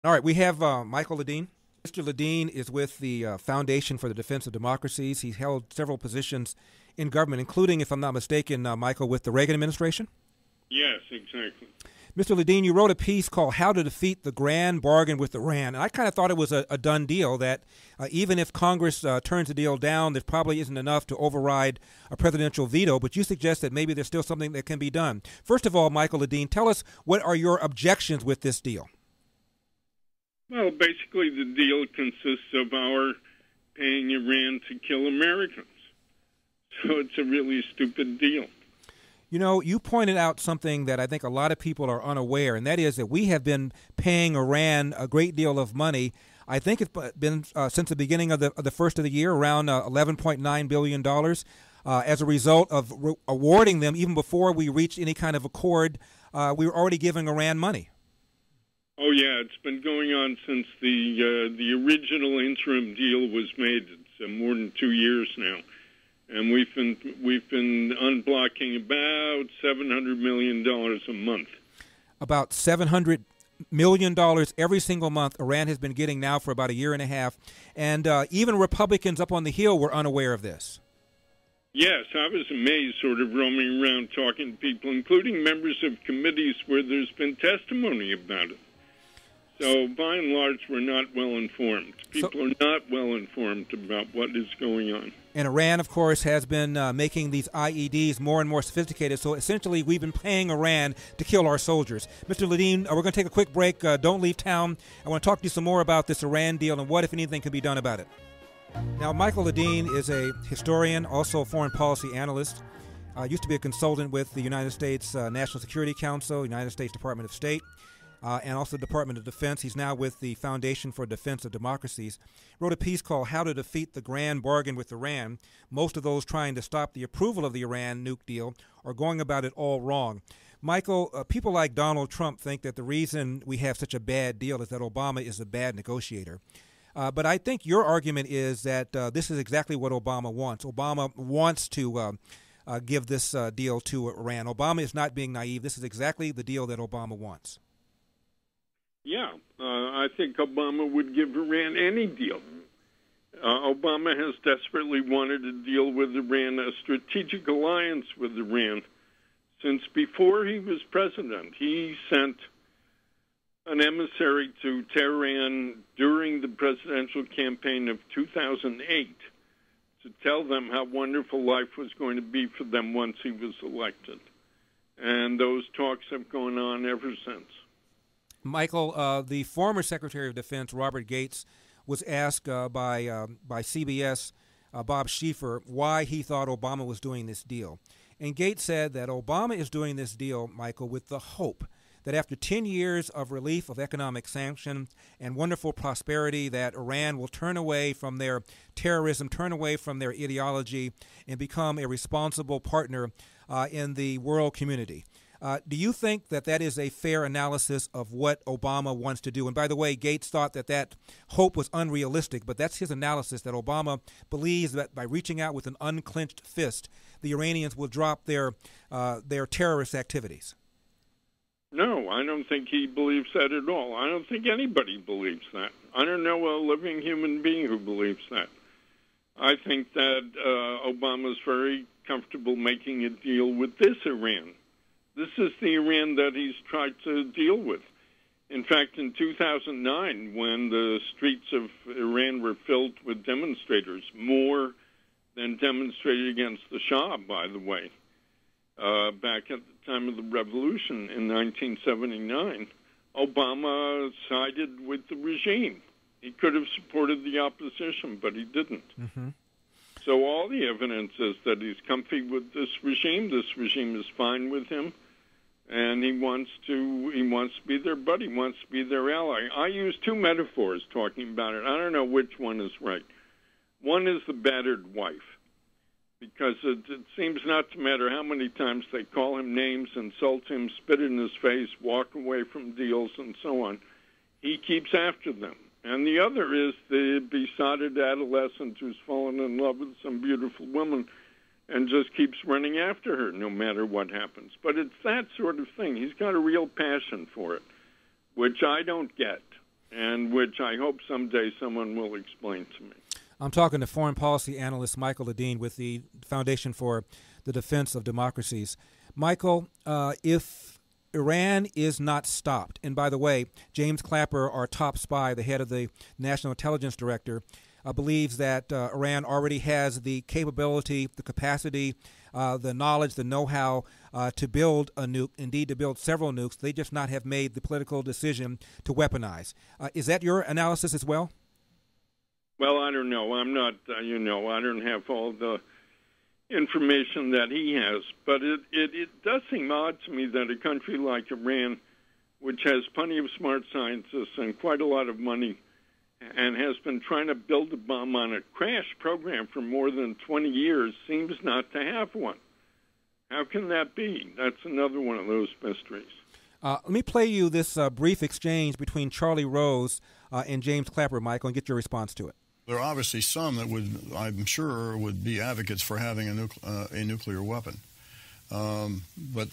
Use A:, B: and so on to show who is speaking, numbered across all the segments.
A: All right, we have Michael Ledeen. Mr. Ledeen is with the Foundation for the Defense of Democracies. He's held several positions in government, including, if I'm not mistaken, Michael, with the Reagan administration?
B: Yes, exactly.
A: Mr. Ledeen, you wrote a piece called How to Defeat the Grand Bargain with Iran. And I kind of thought it was a done deal, that even if Congress turns the deal down, there probably isn't enough to override a presidential veto. But you suggest that maybe there's still something that can be done. First of all, Michael Ledeen, tell us, what are your objections with this deal?
B: Well, basically the deal consists of our paying Iran to kill Americans. So it's a really stupid deal.
A: You know, you pointed out something that I think a lot of people are unaware, and that is that we have been paying Iran a great deal of money. I think it's been since the beginning of the first of the year, around $11.9 billion, as a result of awarding them, even before we reached any kind of accord, we were already giving Iran money.
B: Oh, yeah, it's been going on since the original interim deal was made. It's more than 2 years now. And we've been unblocking about $700 million a month. About
A: $700 million every single month Iran has been getting now for about a year and a half. And even Republicans up on the Hill were unaware of this.
B: Yes, I was amazed sort of roaming around talking to people, including members of committees where there's been testimony about it. So, by and large, we're not well informed. People are not well informed about what is going on.
A: And Iran, of course, has been making these IEDs more and more sophisticated. So, essentially, we've been paying Iran to kill our soldiers. Mr. Ledeen, we're going to take a quick break. Don't leave town. I want to talk to you some more about this Iran deal and what, if anything, can be done about it. Now, Michael Ledeen is a historian, also a foreign policy analyst. Used to be a consultant with the United States National Security Council, United States Department of State. And also the Department of Defense. He's now with the Foundation for Defense of Democracies. Wrote a piece called How to Defeat the Grand Bargain with Iran. Most of those trying to stop the approval of the Iran nuke deal are going about it all wrong. Michael, people like Donald Trump think that the reason we have such a bad deal is that Obama is a bad negotiator. But I think your argument is that this is exactly what Obama wants. Obama wants to give this deal to Iran. Obama is not being naive. This is exactly the deal that Obama wants.
B: Yeah, I think Obama would give Iran any deal. Obama has desperately wanted to deal with Iran, a strategic alliance with Iran, since before he was president. He sent an emissary to Tehran during the presidential campaign of 2008 to tell them how wonderful life was going to be for them once he was elected. And those talks have gone on ever since.
A: Michael, the former Secretary of Defense, Robert Gates, was asked by CBS, Bob Schieffer, why he thought Obama was doing this deal. And Gates said that Obama is doing this deal, Michael, with the hope that after 10 years of relief of economic sanctions and wonderful prosperity, that Iran will turn away from their terrorism, turn away from their ideology, and become a responsible partner in the world community. Do you think that that is a fair analysis of what Obama wants to do? And by the way, Gates thought that that hope was unrealistic, but that's his analysis, that Obama believes that by reaching out with an unclenched fist, the Iranians will drop their terrorist activities.
B: No, I don't think he believes that at all. I don't think anybody believes that. I don't know a living human being who believes that. I think that Obama's very comfortable making a deal with this Iran. This is the Iran that he's tried to deal with. In fact, in 2009, when the streets of Iran were filled with demonstrators, more than demonstrated against the Shah, by the way, back at the time of the revolution in 1979, Obama sided with the regime. He could have supported the opposition, but he didn't. Mm-hmm. So all the evidence is that he's comfy with this regime. This regime is fine with him. And he wants to be their buddy, wants to be their ally. I use two metaphors talking about it. I don't know which one is right. One is the battered wife, because it seems not to matter how many times they call him names, insult him, spit in his face, walk away from deals, and so on. He keeps after them. And the other is the besotted adolescent who's fallen in love with some beautiful woman and just keeps running after her no matter what happens. But it's that sort of thing. He's got a real passion for it, which I don't get. and which I hope someday someone will explain to me.
A: I'm talking to foreign policy analyst Michael Ledeen with the Foundation for the Defense of Democracies. Michael, if Iran is not stopped, and by the way, James Clapper, our top spy, the head of the National Intelligence Director, believes that Iran already has the capability, the capacity, the knowledge, the know-how to build a nuke, indeed to build several nukes. They just not have made the political decision to weaponize. Is that your analysis as well?
B: Well, I don't know. I'm not, I don't have all the information that he has. But it does seem odd to me that a country like Iran, which has plenty of smart scientists and quite a lot of money, and has been trying to build a bomb on a crash program for more than 20 years, seems not to have one. How can that be? That's another one of those mysteries.
A: Let me play you this brief exchange between Charlie Rose and James Clapper, Michael, and get your response to it.
C: There are obviously some that I'm sure, would be advocates for having a nuclear weapon. But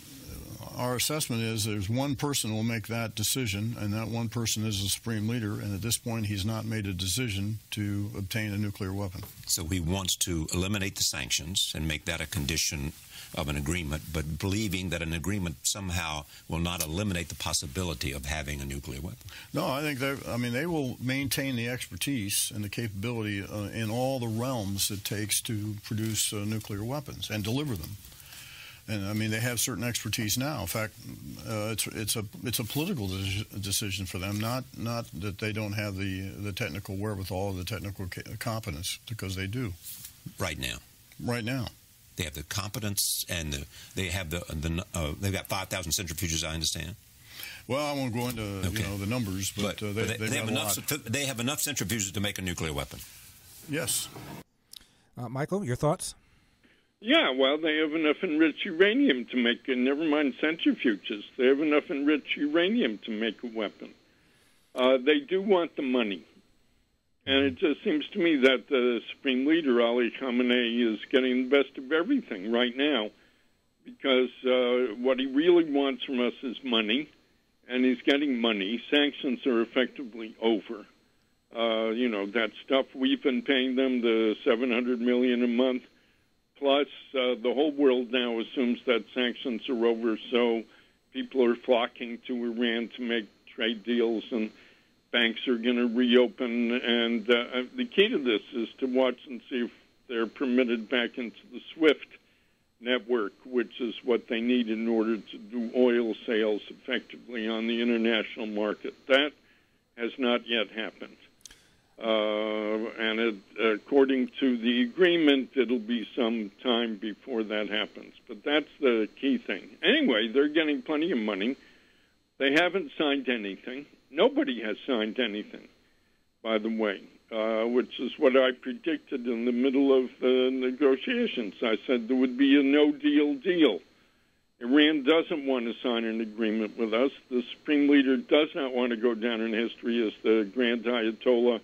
C: our assessment is there's one person who will make that decision, and that one person is the supreme leader, and at this point he's not made a decision to obtain a nuclear weapon.
D: So he wants to eliminate the sanctions and make that a condition of an agreement, but believing that an agreement somehow will not eliminate the possibility of having a nuclear weapon.
C: No, I think they will maintain the expertise and the capability in all the realms it takes to produce nuclear weapons and deliver them. And I mean, they have certain expertise now. In fact, it's a political decision for them, not that they don't have the technical wherewithal or the technical competence, because they do.
D: Right now.
C: Right now.
D: They have the competence, and they've got 5,000 centrifuges, I understand.
C: Well, I won't go into the numbers, but they have enough.
D: They have enough centrifuges to make a nuclear weapon.
C: Yes.
A: Michael, your thoughts?
B: Yeah, well, they have enough enriched uranium to make, never mind centrifuges, they have enough enriched uranium to make a weapon. They do want the money. And it just seems to me that the Supreme Leader, Ali Khamenei, is getting the best of everything right now, because what he really wants from us is money, and he's getting money. Sanctions are effectively over. That stuff we've been paying them, the $700 million a month, plus the whole world now assumes that sanctions are over, so people are flocking to Iran to make trade deals, and banks are going to reopen, and the key to this is to watch and see if they're permitted back into the SWIFT network, which is what they need in order to do oil sales effectively on the international market. That has not yet happened. According to the agreement, it'll be some time before that happens. But that's the key thing. Anyway, they're getting plenty of money. They haven't signed anything. Nobody has signed anything, by the way, which is what I predicted in the middle of the negotiations. I said there would be a no-deal deal. Iran doesn't want to sign an agreement with us. The Supreme Leader does not want to go down in history as the Grand Ayatollah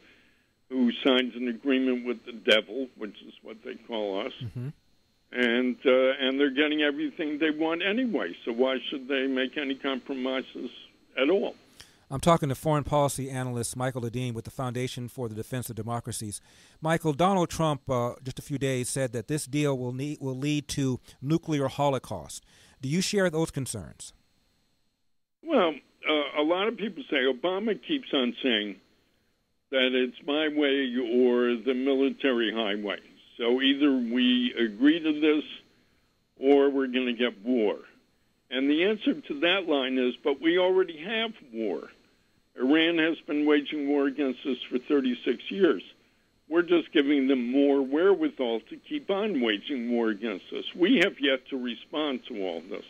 B: who signs an agreement with the devil, which is what they call us. Mm-hmm. And they're getting everything they want anyway, so why should they make any compromises at all?
A: I'm talking to foreign policy analyst Michael Ledeen with the Foundation for the Defense of Democracies. Michael, Donald Trump just a few days said that this deal will lead to nuclear holocaust. Do you share those concerns?
B: Well, a lot of people say, Obama keeps on saying that it's my way or the military highway. So either we agree to this or we're going to get war. And the answer to that line is, but we already have war. Iran has been waging war against us for 36 years. We're just giving them more wherewithal to keep on waging war against us. We have yet to respond to all this.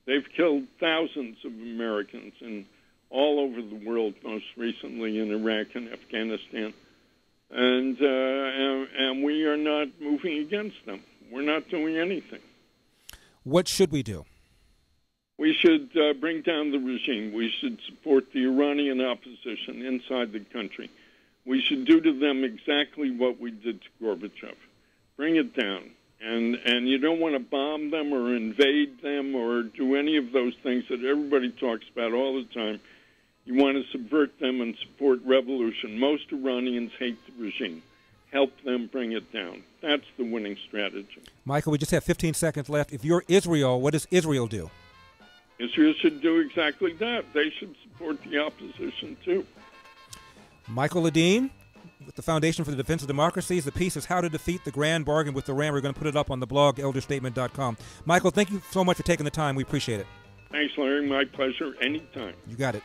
B: They've killed thousands of Americans in all over the world, most recently in Iraq and Afghanistan. And we are not moving against them. We're not doing anything.
A: What should we do?
B: We should bring down the regime. We should support the Iranian opposition inside the country. We should do to them exactly what we did to Gorbachev. Bring it down. And you don't want to bomb them or invade them or do any of those things that everybody talks about all the time. You want to subvert them and support revolution. Most Iranians hate the regime. Help them bring it down. That's the winning strategy.
A: Michael, we just have 15 seconds left. If you're Israel, what does Israel do?
B: Israel should do exactly that. They should support the opposition, too.
A: Michael Ledeen, with the Foundation for the Defense of Democracies. The piece is How to Defeat the Grand Bargain with Iran. We're going to put it up on the blog, elderstatement.com. Michael, thank you so much for taking the time. We appreciate it.
B: Thanks, Larry. My pleasure. Anytime.
A: You got it.